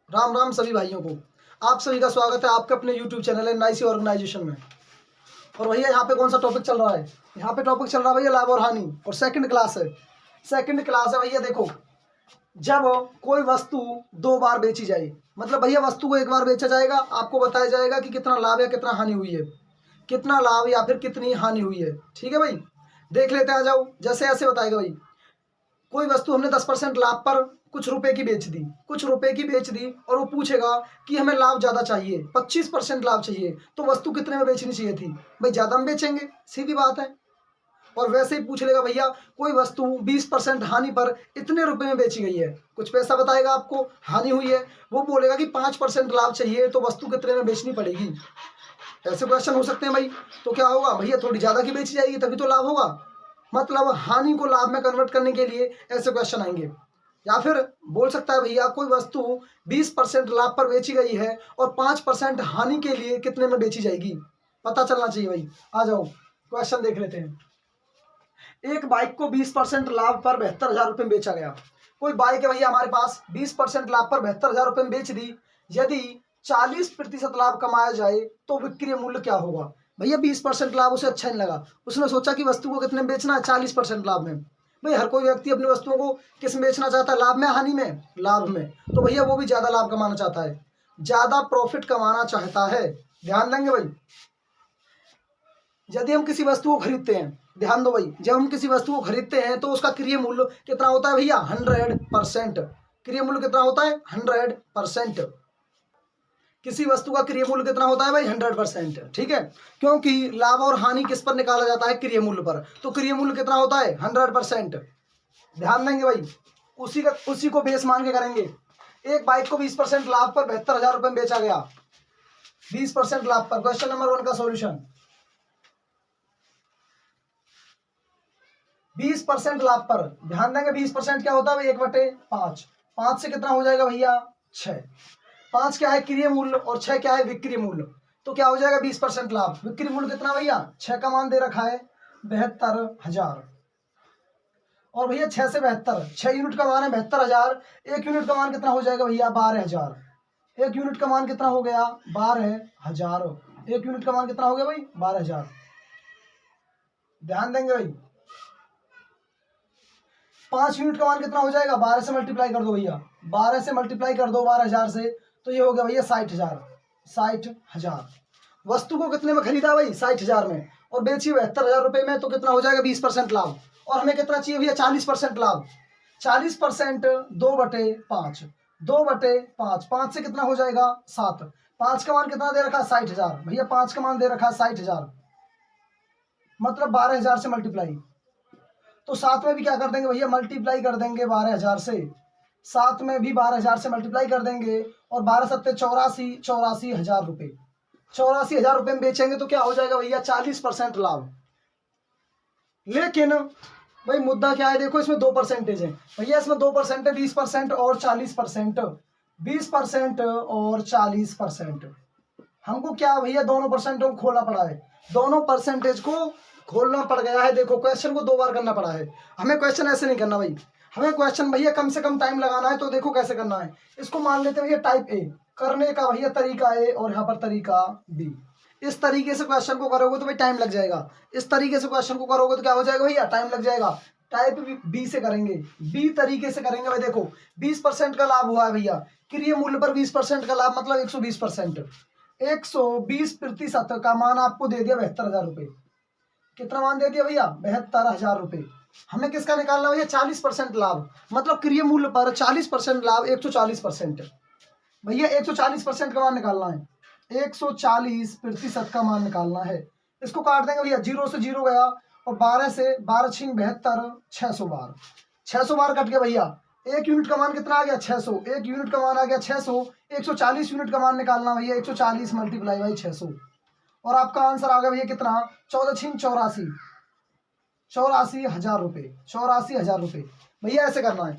राम राम सभी भाइयों को। आप सभी का स्वागत है आपके अपने YouTube चैनल है नाइसी ऑर्गेनाइजेशन में। और भैया यहाँ पे कौन सा टॉपिक चल रहा है? यहाँ पे टॉपिक चल रहा है भैया लाभ और हानि, और सेकंड क्लास है। सेकंड क्लास है भैया। देखो, जब कोई वस्तु दो बार बेची जाए, मतलब भैया वस्तु को एक बार बेचा जाएगा, आपको बताया जाएगा कि कितना लाभ या कितना हानि हुई है, कितना लाभ या फिर कितनी हानि हुई है। ठीक है भाई, देख लेते हैं, आ जाओ। जैसे ऐसे बताएगा भाई, कोई वस्तु हमने 10% लाभ पर कुछ रुपए की बेच दी, कुछ रुपए की बेच दी, और वो पूछेगा कि हमें लाभ ज़्यादा चाहिए, 25% लाभ चाहिए, तो वस्तु कितने में बेचनी चाहिए थी? भाई ज़्यादा में बेचेंगे, सीधी बात है। और वैसे ही पूछ लेगा भैया कोई वस्तु 20% हानि पर इतने रुपए में बेची गई है, कुछ पैसा बताएगा आपको, हानि हुई है, वो बोलेगा कि 5% लाभ चाहिए, तो वस्तु कितने में बेचनी पड़ेगी। ऐसे क्वेश्चन हो सकते हैं भाई। तो क्या होगा भैया, थोड़ी ज़्यादा की बेची जाएगी तभी तो लाभ होगा। मतलब हानि को लाभ में कन्वर्ट करने के लिए ऐसे क्वेश्चन आएंगे। या फिर बोल सकता है भैया कोई वस्तु 20% लाभ पर बेची गई है और 5% हानि के लिए कितने में बेची जाएगी, पता चलना चाहिए भाई। आ जाओ क्वेश्चन देख लेते हैं। एक बाइक को 20% लाभ पर 72,000 रुपये में बेचा गया। कोई बाइक है भैया हमारे पास, 20% लाभ पर 72,000 रुपये में बेच दी। यदि 40% लाभ कमाया जाए तो विक्रय मूल्य क्या होगा? भैया 20% लाभ उसे अच्छा नहीं लगा, उसने सोचा कि वस्तु को कितने में बेचना है, 40% लाभ में। भाई हर कोई व्यक्ति अपनी वस्तुओं को किस में बेचना चाहता है, लाभ में हानि में? लाभ में। तो भैया वो भी ज़्यादा लाभ कमाना चाहता है, ज़्यादा प्रॉफिट कमाना चाहता है। ध्यान देंगे भाई, यदि हम किसी वस्तु को खरीदते हैं, ध्यान दो भाई, जब हम किसी वस्तु को खरीदते हैं तो उसका क्रय मूल्य कितना होता है भैया? 100%। क्रय मूल्य कितना होता है? 100%। किसी वस्तु का क्रय मूल्य कितना होता है भाई? 100%। ठीक है, क्योंकि लाभ और हानि किस पर निकाला जाता है? क्रय मूल्य पर। तो क्रय मूल्य कितना होता है? 100%। ध्यान देंगे भाई, उसी को बेस मान के करेंगे। एक बाइक को 20% लाभ पर 72,000 रुपये में बेचा गया, 20% लाभ पर। क्वेश्चन नंबर 1 का सॉल्यूशन, 20% लाभ पर। ध्यान देंगे 20% क्या होता है भाई? 1/5। 5 से कितना हो जाएगा भैया? 6। 5 क्या है? क्रय मूल्य, और 6 क्या है? विक्रय मूल्य। तो क्या हो जाएगा? 20% लाभ। विक्रय मूल्य कितना भैया? 6 का मान दे रखा है 72,000। और भैया 6 से 72, 6 यूनिट का मान है 72,000। 1 यूनिट का मान कितना हो जाएगा भैया? 12,000। 1 यूनिट का मान कितना हो गया? 12,000। 1 यूनिट का मान कितना हो गया भाई? 12,000। ध्यान देंगे भाई, 5 यूनिट का मान कितना हो जाएगा? 12 से मल्टीप्लाई कर दो भैया, 12 से मल्टीप्लाई कर दो 12,000 से, तो ये हो गया भैया 60,000। 60,000। वस्तु को कितने में खरीदा भाई? 60,000 में, और बेची 72,000 रुपये में, तो कितना हो जाएगा? 20% लाभ। और हमें कितना चाहिए भैया? 40% लाभ। 40% 2/5, 2/5, 5 से कितना हो जाएगा? 7। 5 का मान कितना दे रखा? 60,000 भैया, 5 का मान दे रखा 60,000, मतलब 12,000 से मल्टीप्लाई। तो 7 में भी क्या कर देंगे भैया? मल्टीप्लाई कर देंगे 12,000 से। 7 में भी 12,000 से मल्टीप्लाई कर देंगे, और 12 सत्ते 84, 84,000 रुपये। 84,000 रुपये में बेचेंगे तो क्या हो जाएगा भैया? 40% लाभ। लेकिन भाई मुद्दा क्या है? देखो इसमें 2% है भैया, इसमें 2% है, 20% और 40%। 20% और 40%। हमको क्या भैया? दोनों परसेंट को खोलना पड़ा है, दोनों परसेंटेज को खोलना पड़ गया है। देखो क्वेश्चन को 2 बार करना पड़ा है। हमें क्वेश्चन ऐसे नहीं करना भाई, हमें क्वेश्चन भैया कम से कम टाइम लगाना है। तो देखो कैसे करना है, इसको मान लेते हैं भैया टाइप ए करने का भैया तरीका ए, और यहाँ पर तरीका बी। इस तरीके से क्वेश्चन को करोगे तो भाई टाइम लग जाएगा, इस तरीके से क्वेश्चन को करोगे तो क्या हो जाएगा भैया? टाइम लग जाएगा। टाइप बी से करेंगे, बी तरीके से करेंगे भाई। देखो 20% का लाभ हुआ है भैया, क्रय मूल्य पर 20% का लाभ मतलब 120%। 120% का मान आपको दे दिया 72,000 रुपये। कितना मान दे दिया भैया? 72,000 रुपये। हमें किसका निकालना भैया? 40% लाभ, मतलब क्रय मूल्य पर 40% लाभ 140%। भैया 140% का मान निकालना है, 140% का मान निकालना है। इसको काट देंगे भैया, 0 से 0 गया, और 12 से 12 छिंग 72, 600 बार। 600 बार कट गया भैया। 1 यूनिट का मान कितना आ गया? 600। 1 यूनिट का मान आ गया 600। 140 यूनिट का मान निकालना भैया, 140 मल्टीप्लाई बाई 600, और आपका आंसर आ गया भैया कितना? 14 छिंग 84, 84,000 रुपये। 84,000 रुपये। भैया ऐसे करना है,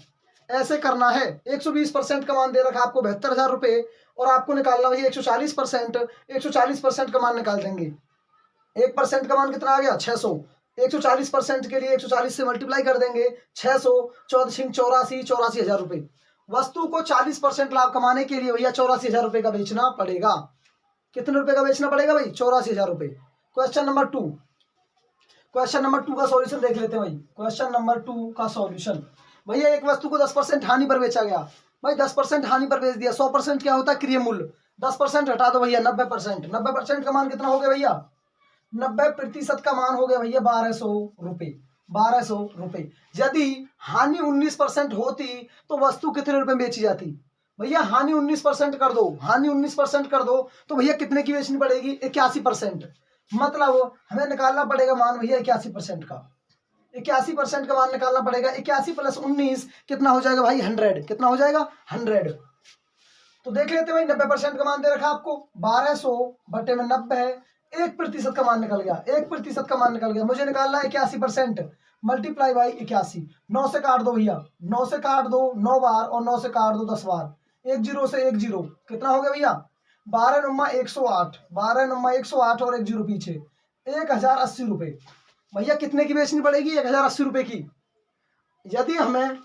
ऐसे करना है। 120% का मान दे रखा आपको 72,000 रुपये, और आपको निकालना भैया 140%। 140% का मान निकाल देंगे, 1% का मान कितना आ गया? 600। 140% के लिए 140 से मल्टीप्लाई कर देंगे, 600, 14 छिंग 84, 84,000 रुपये। वस्तु को 40% लाभ कमाने के लिए भैया 84,000 रुपये का बेचना पड़ेगा। कितने रुपए का बेचना पड़ेगा भाई? 84,000 रुपये। क्वेश्चन नंबर 2, क्वेश्चन नंबर 2 का सॉल्यूशन देख लेते हैं भाई। क्वेश्चन नंबर 2 का सॉल्यूशन, भैया एक वस्तु को 10% हानि पर बेचा गया। भाई 10% हानि पर बेच दिया। 100% क्या होता है? क्रय मूल्य। 10% हटा दो भैया, 90%। 90% का मान कितना हो गया भैया? 90% का मान हो गया भैया 1200 रुपये। 1200 रुपये। यदि हानि 19% होती तो वस्तु कितने रुपए में बेची जाती? भैया हानि 19% कर दो, हानि 19% कर दो तो भैया कितने की बेचनी पड़ेगी? 81%। मतलब हमें निकालना पड़ेगा मान भैया 81% का। 81% का मान निकालना पड़ेगा। 81 प्लस 19 कितना हो जाएगा भाई? 100। कितना हो जाएगा? 100। तो देख लेते भाई, 90% का मान दे रखा आपको, 1200 बटे में 90 है, 1% का मान निकल गया। 1% का मान निकल गया। मुझे निकालना है 81% मल्टीप्लाई बाई 81। 9 से काट दो भैया, 9 से काट दो 9 बार और 9 से काट दो 10 बार। 1 0 से 1 0 कितना हो गया भैया? 12 नुमा 108, 12 नुमा 108 और 1 0 पीछे 1080 रुपये। भैया कितने की बेचनी पड़ेगी? 1080 रुपये की। यदि हमें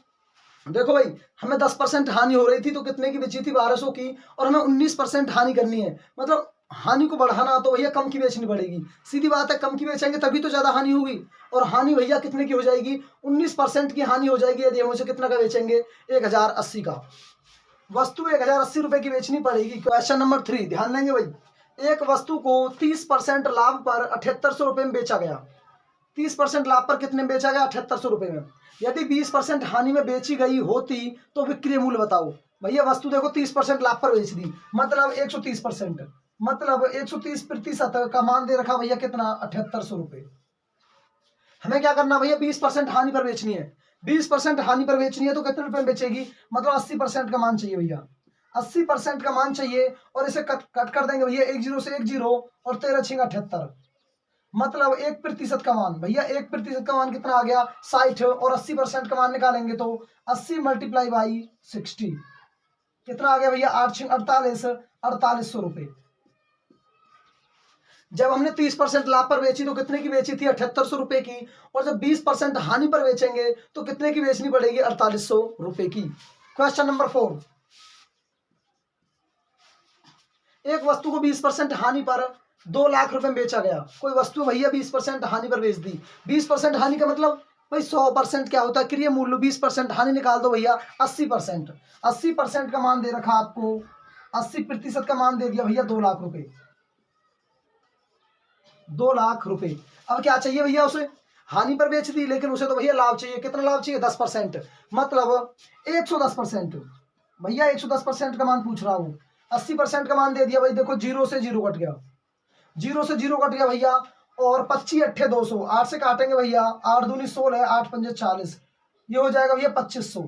देखो भाई, हमें 10% हानि हो रही थी तो कितने की बेची थी? 1200 की। और हमें 19% हानि करनी है, मतलब हानि को बढ़ाना, तो भैया कम की बेचनी पड़ेगी। सीधी बात है, कम की बेचेंगे तभी तो ज्यादा हानि होगी। और हानि भैया कितने की हो जाएगी? 19% की हानि हो जाएगी यदि हम उसे कितना का बेचेंगे? 1080 का। वस्तु 1080 रुपए की बेचनी पड़ेगी। क्वेश्चन नंबर 3 ध्यान देंगे भाई। एक वस्तु को 30% लाभ पर 7800 रुपये में बेचा गया। 30% लाभ पर कितने में बेचा गया? 7800 रुपये में। यदि 20% हानि में बेची गई होती तो विक्रय मूल्य बताओ। भैया वस्तु देखो 30% लाभ पर बेच दी, मतलब 130%, मतलब 130% का मान दे रखा भैया कितना? 7800 रुपये। हमें क्या करना भैया? 20% हानि पर बेचनी है। 20% हानि पर बेचनी है तो कितने रुपए में बेचेगी? मतलब 80% का मान चाहिए भैया। 80% का मान चाहिए और इसे कट कर देंगे भैया। 1 0 से 1 0 और 13 6 78, मतलब 1% का मान। भैया 1% का मान कितना आ गया? 60। और 80% का मान निकालेंगे तो 80 मल्टीप्लाई बाई 60 कितना आ गया भैया? 8 48, 4800 रुपये। जब हमने 30% लाभ पर बेची तो कितने की बेची थी? 7800 रुपये की। और जब 20% हानि पर बेचेंगे तो कितने की बेचनी पड़ेगी? 4800 रुपये की। क्वेश्चन नंबर 4, एक वस्तु को 20% हानि पर 2 लाख रुपए में बेचा गया। कोई वस्तु भैया 20% हानि पर बेच दी। 20% हानि का मतलब भाई 100% क्या होता है? क्रय मूल्य। 20% हानि निकाल दो भैया 80%। 80% का मान दे रखा आपको, 80% का मान दे दिया भैया 2 लाख रुपए। 2 लाख रुपए। अब क्या चाहिए भैया? उसे हानि पर बेच दी लेकिन उसे तो भैया लाभ चाहिए। कितना लाभ चाहिए? 10%, मतलब 110%। भैया 110% का मान पूछ रहा हूँ। 80% का मान दे दिया भाई। देखो 0 से 0 कट गया, 0 से 0 कट गया भैया। और 25 अट्ठे 200, 8 से काटेंगे भैया, 8 दूनी 16, 8 पंजे 40, ये हो जाएगा भैया 2500।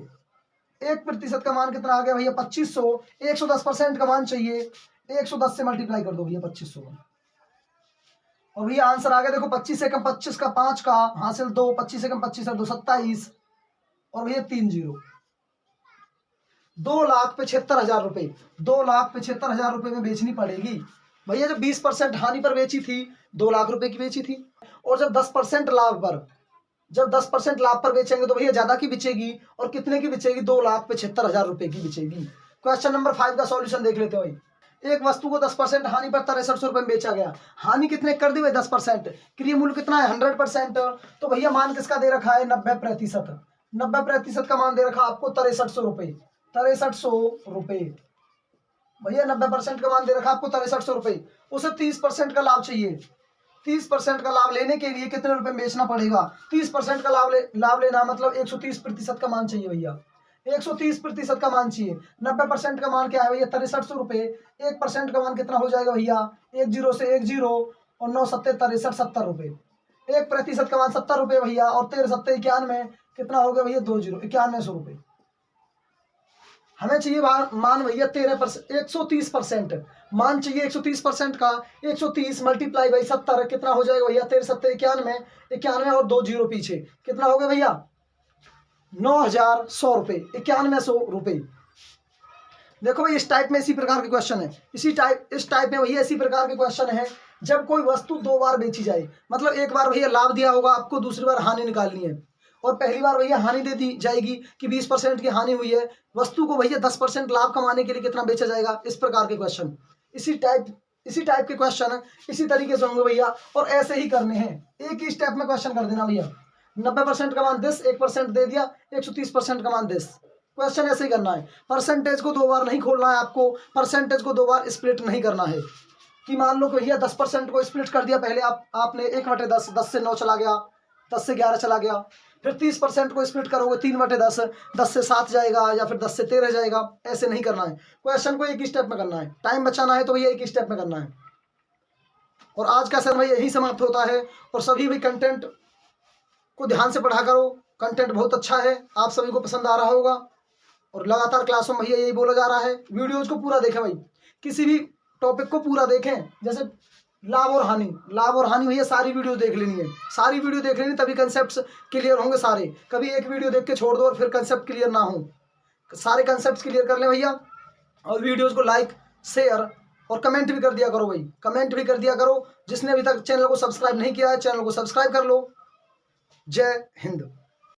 1% का मान कितना आ गया भैया? 2500। 110% का मान चाहिए, 110 से मल्टीप्लाई कर दो भैया 2500 का। और भैया आंसर आ गया। देखो 25 से कम 25 का 5 का हासिल 2, 25 से कम 25 है 2, 27 और भैया 3 0। 2,75,000 रुपये। 2,75,000 रुपये में बेचनी पड़ेगी। भैया जब 20% हानि पर बेची थी 2 लाख रुपए की बेची थी। और जब 10% लाभ पर, जब 10% लाभ पर बेचेंगे तो भैया ज्यादा की बिचेगी। और कितने की बिचेगी? 2,75,000 रुपए की बिचेगी। क्वेश्चन नंबर 5 का सॉल्यूशन देख लेते हैं भाई। एक वस्तु को 10% हानि पर 6300 रुपये में बेचा गया। हानि कितने कर दी भाई? 10%। क्रय मूल्य कितना है? 100%। तो भैया मान किसका दे रखा है? 90%। 90% का मान दे रखा आपको 6300 रुपये। 6300 रुपये। भैया 90% का मान दे रखा आपको 6300 रुपये। उसे 30% का लाभ चाहिए। 30% का लाभ लेने के लिए कितने रुपए में बेचना पड़ेगा? 30% का लाभ लेना मतलब 130% का मान चाहिए भैया। 130% का मान चाहिए। 90% का मान क्या है भैया? 6300 रुपये। 1% का मान कितना हो जाएगा भैया? 1 0 से 1 0 और 9 सत्ते 63, 70 रुपये। 1% का मान 70 रुपये भैया। और 13 सत्ते 91 कितना हो गया भैया? 2 0, 9100 रुपये। हमें चाहिए मान भैया 13%, 130% मान चाहिए 130% का। 130 मल्टीप्लाई बाई 70 कितना हो जाएगा भैया? 13 सत्ते 91, 91 और 2 0 पीछे कितना हो गया भैया? 9,100 रुपये, 9100 रुपये। देखो भाई इस टाइप में इसी प्रकार के क्वेश्चन है। इस टाइप में भैया इसी प्रकार के क्वेश्चन है। जब कोई वस्तु 2 बार बेची जाए, मतलब एक बार भैया लाभ दिया होगा आपको, दूसरी बार हानि निकालनी है। और पहली बार भैया हानि दे दी जाएगी कि 20% की हानि हुई है, वस्तु को भैया 10% लाभ कमाने के लिए कितना बेचा जाएगा, इस प्रकार के क्वेश्चन, इसी टाइप के क्वेश्चन इसी तरीके से होंगे भैया। और ऐसे ही करने हैं, एक ही स्टेप में क्वेश्चन कर देना भैया। 90% का मान 10, 1% दे दिया, 130% का मान 10, क्वेश्चन ऐसे ही करना है। परसेंटेज को 2 बार नहीं खोलना है आपको, परसेंटेज को 2 बार स्प्लिट नहीं करना है कि मान लो कि भैया 10% को स्प्लिट कर दिया पहले आपने 1/10, 10 से 9 चला गया, 10 से 11 चला गया, फिर 30% को स्प्लिट करोगे 3/10, 10 से 7 जाएगा या फिर 10 से 13 जाएगा, ऐसे नहीं करना है। क्वेश्चन को एक ही स्टेप में करना है, टाइम बचाना है तो भैया एक ही स्टेप में करना है। और आज का सेशन यही समाप्त होता है। और सभी भी कंटेंट को ध्यान से पढ़ा करो, कंटेंट बहुत अच्छा है, आप सभी को पसंद आ रहा होगा। और लगातार क्लासों में भैया यही बोला जा रहा है, वीडियोज को पूरा देखें भाई, किसी भी टॉपिक को पूरा देखें। जैसे लाभ और हानि भैया सारी वीडियो देख लेनी है, सारी वीडियो देख लेनी, तभी कंसेप्ट्स क्लियर होंगे सारे। कभी एक वीडियो देख के छोड़ दो और फिर कंसेप्ट क्लियर ना हो, सारे कंसेप्ट क्लियर कर लें भैया। और वीडियोज़ को लाइक, शेयर और कमेंट भी कर दिया करो भाई, कमेंट भी कर दिया करो। जिसने अभी तक चैनल को सब्सक्राइब नहीं किया है, चैनल को सब्सक्राइब कर लो। जय हिंद।